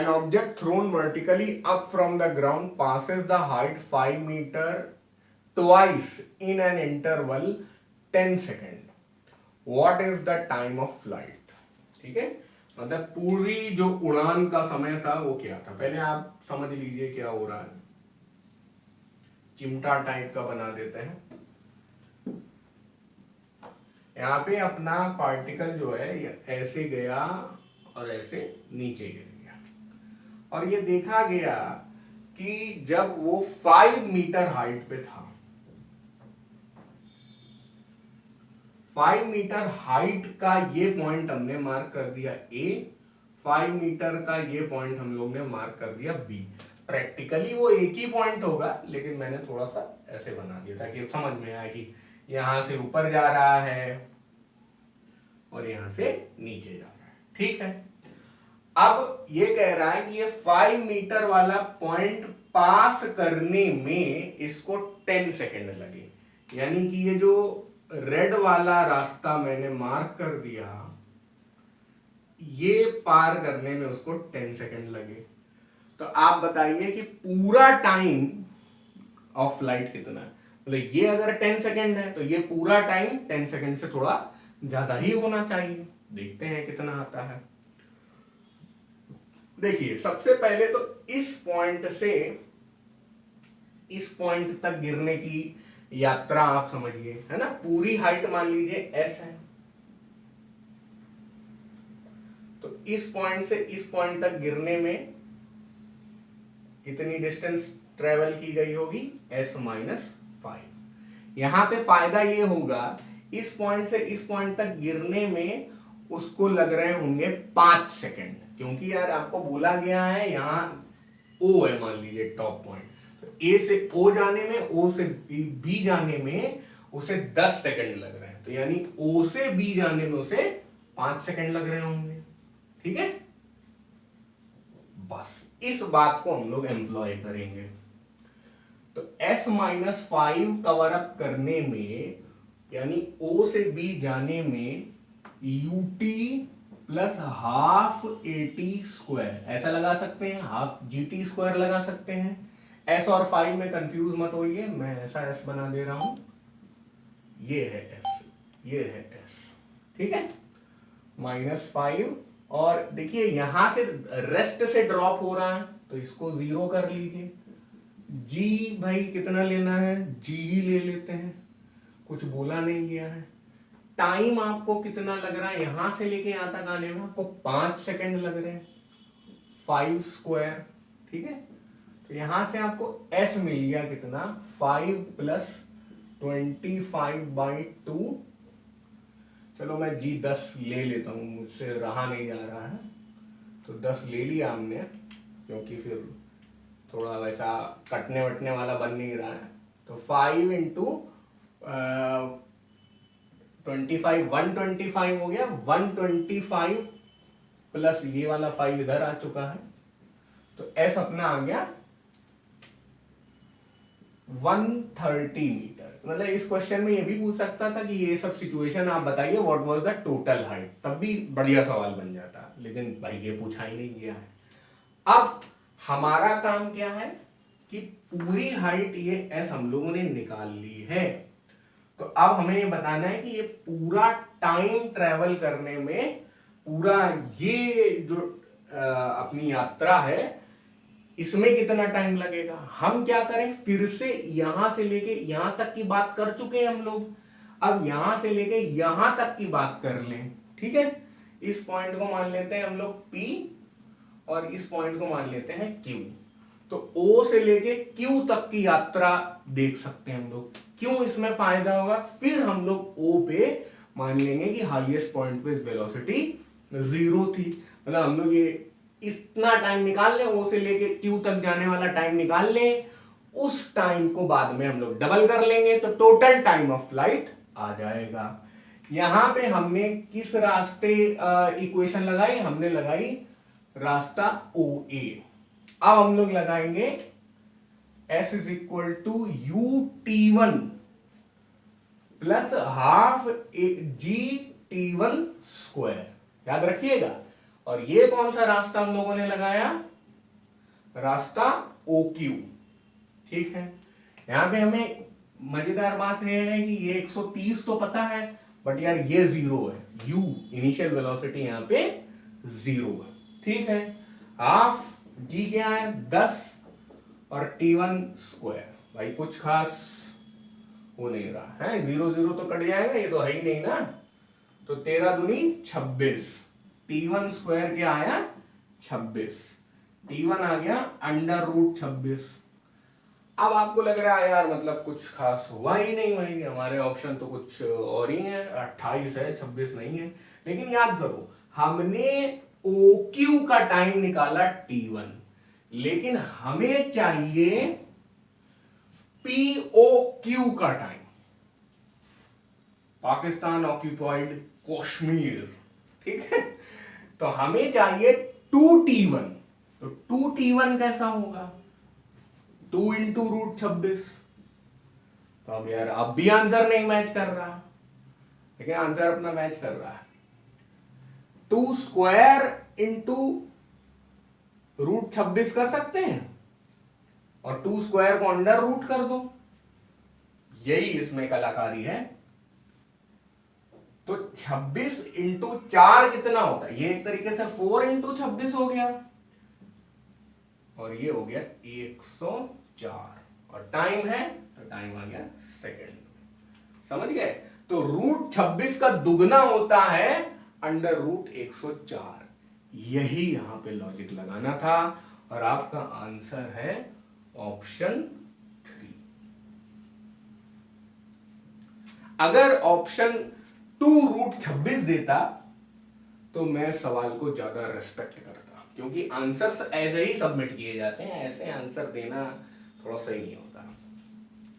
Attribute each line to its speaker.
Speaker 1: An object thrown vertically up from the ground passes the height 5 meter twice in an interval 10 second. What is the time of flight? ठीक है, मतलब पूरी जो उड़ान का समय था वो क्या था। पहले आप समझ लीजिए क्या हो रहा है। चिमटा टाइप का बना देते हैं। यहाँ पे अपना पार्टिकल जो है ऐसे गया और ऐसे नीचे गिर गया, और ये देखा गया कि जब वो 5 मीटर हाइट पे था, 5 मीटर हाइट का ये पॉइंट हमने मार्क कर दिया ए, 5 मीटर का ये पॉइंट हम लोग ने मार्क कर दिया बी। प्रैक्टिकली वो एक ही पॉइंट होगा, लेकिन मैंने थोड़ा सा ऐसे बना दिया ताकि समझ में आए कि यहां से ऊपर जा रहा है और यहां से नीचे जा रहा है। ठीक है, अब ये कह रहा है कि ये 5 मीटर वाला पॉइंट पास करने में इसको 10 सेकेंड लगे, यानी कि ये जो रेड वाला रास्ता मैंने मार्क कर दिया, ये पार करने में उसको 10 सेकेंड लगे। तो आप बताइए कि पूरा टाइम ऑफ फ्लाइट कितना है। मतलब ये अगर 10 सेकेंड है तो ये पूरा टाइम 10 सेकेंड से थोड़ा ज्यादा ही होना चाहिए। देखते हैं कितना आता है। देखिए, सबसे पहले तो इस पॉइंट से इस पॉइंट तक गिरने की यात्रा आप समझिए, है ना। पूरी हाइट मान लीजिए एस है, तो इस पॉइंट से इस पॉइंट तक गिरने में कितनी डिस्टेंस ट्रेवल की गई होगी, एस माइनस 5। यहां पे फायदा ये होगा, इस पॉइंट से इस पॉइंट तक गिरने में उसको लग रहे होंगे 5 सेकेंड, क्योंकि यार आपको बोला गया है यहां ओ है, मान लीजिए टॉप पॉइंट, तो ए से ओ जाने में, ओ से बी जाने में उसे 10 सेकेंड लग रहे हैं, तो यानी ओ से बी जाने में उसे 5 सेकेंड लग रहे होंगे। ठीक है, बस इस बात को हम लोग एम्प्लॉय करेंगे। तो s माइनस 5 कवर अप करने में, यानी o से b जाने में ut plus half eighty square ऐसा लगा सकते हैं, हाफ gt स्क्वायर लगा सकते हैं। s और 5 में कंफ्यूज मत होइए, मैं ऐसा s बना दे रहा हूं, ये है s, ये है s। ठीक है, माइनस 5, और देखिए यहां से रेस्ट से ड्रॉप हो रहा है तो इसको 0 कर लीजिए। जी भाई कितना लेना है, जी ही ले लेते हैं, कुछ बोला नहीं गया है। टाइम आपको कितना लग रहा है, यहां से लेके यहां तक आने में आपको 5 सेकंड लग रहे हैं, 5 स्क्वायर। ठीक है, तो यहां से आपको s मिल गया कितना, 5 प्लस 25/2। चलो मैं जी 10 ले लेता हूं, मुझसे रहा नहीं जा रहा है, तो 10 ले लिया हमने, क्योंकि फिर थोड़ा वैसा कटने वटने वाला बन नहीं रहा है। तो 5 इंटू 25, 125 हो गया, 125 प्लस ये वाला 5 इधर आ चुका है, तो एस अपना आ गया 130 मीटर। मतलब इस क्वेश्चन में ये भी पूछ सकता था कि ये सब सिचुएशन आप बताइए, what was the total height, तब भी बढ़िया सवाल बन जाता, लेकिन भाई ये पूछा ही नहीं गया है। अब हमारा काम क्या है कि पूरी हाइट ये एस हम लोगों ने निकाल ली है, तो अब हमें ये बताना है कि ये पूरा टाइम ट्रेवल करने में, पूरा ये जो अपनी यात्रा है इसमें कितना टाइम लगेगा। हम क्या करें, फिर से यहां से लेके यहां तक की बात कर चुके हैं हम लोग, अब यहां से लेके यहां तक की बात कर लें। ठीक है, इस पॉइंट को मान लेते हैं हम लोग P, और इस पॉइंट को मान लेते हैं Q। तो O से लेके Q तक की यात्रा देख सकते हैं हम लोग। क्यों इसमें फायदा होगा, फिर हम लोग O पे मान लेंगे कि हाईएस्ट पॉइंट पे वेलोसिटी 0 थी। मतलब हम लोग ये इतना टाइम निकाल लें, O से लेके Q तक जाने वाला टाइम निकाल लें, उस टाइम को बाद में हम लोग डबल कर लेंगे, तो टोटल टाइम ऑफ फ्लाइट आ जाएगा। यहां पे हमने किस रास्ते इक्वेशन लगाई, हमने लगाई रास्ता OA। अब हम लोग लगाएंगे S is equal to UT1 plus half GT1 square, याद रखिएगा। और ये कौन सा रास्ता हम लोगों ने लगाया, रास्ता OQ, ठीक है। यहाँ पे हमें मजेदार बात यह है कि ये 130 तो पता है, बट यार ये 0 है, u इनिशियल वेलोसिटी यहाँ पे 0 है, ठीक है। हाफ g क्या है 10 और t1 स्क्वायर, भाई कुछ खास हो नहीं रहा है, 0 0 तो कट जाएगा, ये तो है ही नहीं ना, तो 13 दूनी 26, t1 स्क्वायर क्या आया 26, t1 आ गया √26। अब आपको लग रहा है यार मतलब कुछ खास हुआ ही नहीं भाई, हमारे ऑप्शन तो कुछ और ही है, 28 है 26 नहीं है। लेकिन याद करो हमने OQ का टाइम निकाला t1, लेकिन हमें चाहिए POQ का टाइम, पाकिस्तान ऑक्यूपाइड कश्मीर, ठीक है। तो हमें चाहिए 2t1, तो 2t1 कैसा होगा 2 इंटू √26। तो अब यार अब भी आंसर नहीं मैच कर रहा, लेकिन आंसर अपना मैच कर रहा है। 2 स्क्वायर इंटू √26 कर सकते हैं, और 2 स्क्वायर को अंडर रूट कर दो, यही इसमें कलाकारी है। तो 26 इंटू 4 कितना होता है, ये एक तरीके से 4 इंटू 26 हो गया, और ये हो गया 104, और टाइम है तो टाइम आ गया सेकंड, समझ गए। तो √26 का दुगना होता है अंडर √104, यही यहां पे लॉजिक लगाना था, और आपका आंसर है ऑप्शन 3। अगर ऑप्शन 2 √26 देता तो मैं सवाल को ज्यादा रेस्पेक्ट करता, क्योंकि आंसर्स ऐसे ही सबमिट किए जाते हैं, ऐसे आंसर देना थोड़ा सही नहीं होता।